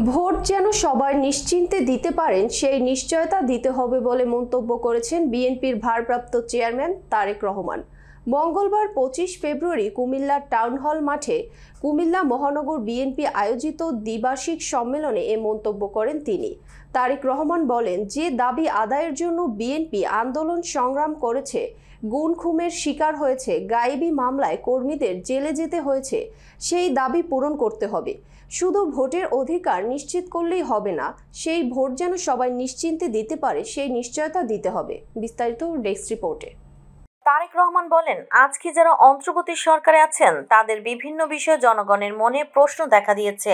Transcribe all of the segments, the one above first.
Vote যেন সবাই নিশ্চিন্তে দিতে পারেন সেই নিশ্চয়তা দিতে হবে বলে মন্তব্য করেছেন বিএনপির ভারপ্রাপ্ত চেয়ারম্যান তারেক রহমান। মঙ্গলবার 25 ফেব্রুয়ারি কুমিল্লার টাউন হল মাঠে কুমিল্লা মহানগর বিএনপি আয়োজিত দ্বিবার্ষিক সম্মেলনে এ মন্তব্য করেন তিনি। তারেক রহমান বলেন, যে দাবি আদায়ের জন্য বিএনপি আন্দোলন সংগ্রাম করেছে, গুম খুনের শিকার হয়েছে, গায়েবী মামলায় কর্মীদের জেলে যেতে হয়েছে, সেই দাবি পূরণ করতে হবে। শুধু ভোটের অধিকার নিশ্চিত করলেই হবে না, সেই ভোট যেন সবাই নিশ্চিন্তে দিতে পারে সেই নিশ্চয়তা দিতে হবে। বিস্তারিত ডেস্ক রিপোর্টে। তারেক রহমান বলেন, আজকে যারা অন্তর্বর্তী সরকারে আছেন তাদের বিভিন্ন বিষয়ে জনগণের মনে প্রশ্ন দেখা দিয়েছে,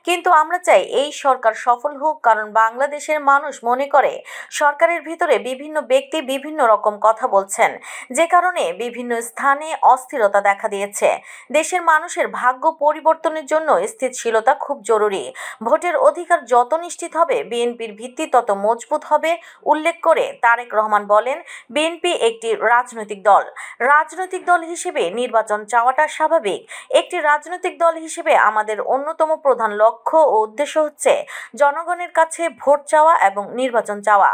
কিন্তু আমরা চাই এই সরকার সফল হোক, কারণ বাংলাদেশের মানুষ মনে করে সরকারের ভিতরে বিভিন্ন ব্যক্তি বিভিন্ন রকম কথা বলছেন, যে কারণে বিভিন্ন স্থানে অস্থিরতা দেখা দিয়েছে। দেশের মানুষের ভাগ্য পরিবর্তনের জন্য স্থিতিশীলতা খুব জরুরি। ভোটের অধিকার যত নিশ্চিত হবে বিএনপির ভিত্তি তত মজবুত হবে উল্লেখ করে তারেক রহমান বলেন, বিএনপি একটি রাজনৈতিক দল হিসেবে নির্বাচন চাওয়াটা স্বাভাবিক। একটি রাজনৈতিক দল হিসেবে আমাদের অন্যতম প্রধান লক্ষ্য ও উদ্দেশ্য হচ্ছে জনগণের কাছে ভোট চাওয়া এবং নির্বাচন চাওয়া।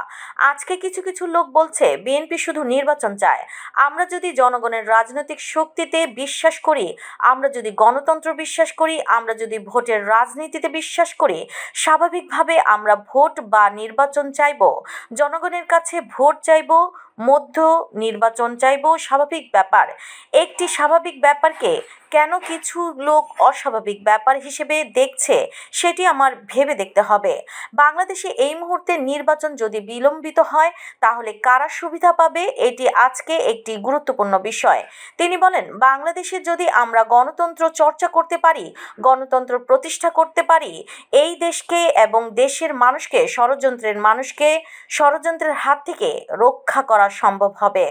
আজকে কিছু লোক বলছে বিএনপি শুধু নির্বাচন চায়। আমরা যদি জনগণের রাজনৈতিক শক্তিতে বিশ্বাস করি, আমরা যদি গণতন্ত্র বিশ্বাস করি, আমরা যদি ভোটের রাজনীতিতে বিশ্বাস করি, স্বাভাবিকভাবে আমরা ভোট বা নির্বাচন চাইব। জনগণের কাছে ভোট চাইব, মধ্য নির্বাচন চাইব, স্বাভাবিক ব্যাপার। একটি স্বাভাবিক ব্যাপারকে কেন কিছু লোক অস্বাভাবিক ব্যাপার হিসেবে দেখছে সেটি আমার ভেবে দেখতে হবে। বাংলাদেশে এই মুহূর্তে নির্বাচন যদি বিলম্বিত হয় তাহলে কারা সুবিধা পাবে, এটি আজকে একটি গুরুত্বপূর্ণ বিষয়। তিনি বলেন, বাংলাদেশে যদি আমরা গণতন্ত্র চর্চা করতে পারি, গণতন্ত্র প্রতিষ্ঠা করতে পারি, এই দেশকে এবং দেশের মানুষকে ষড়যন্ত্রের হাত থেকে রক্ষা করা সম্ভব হবে।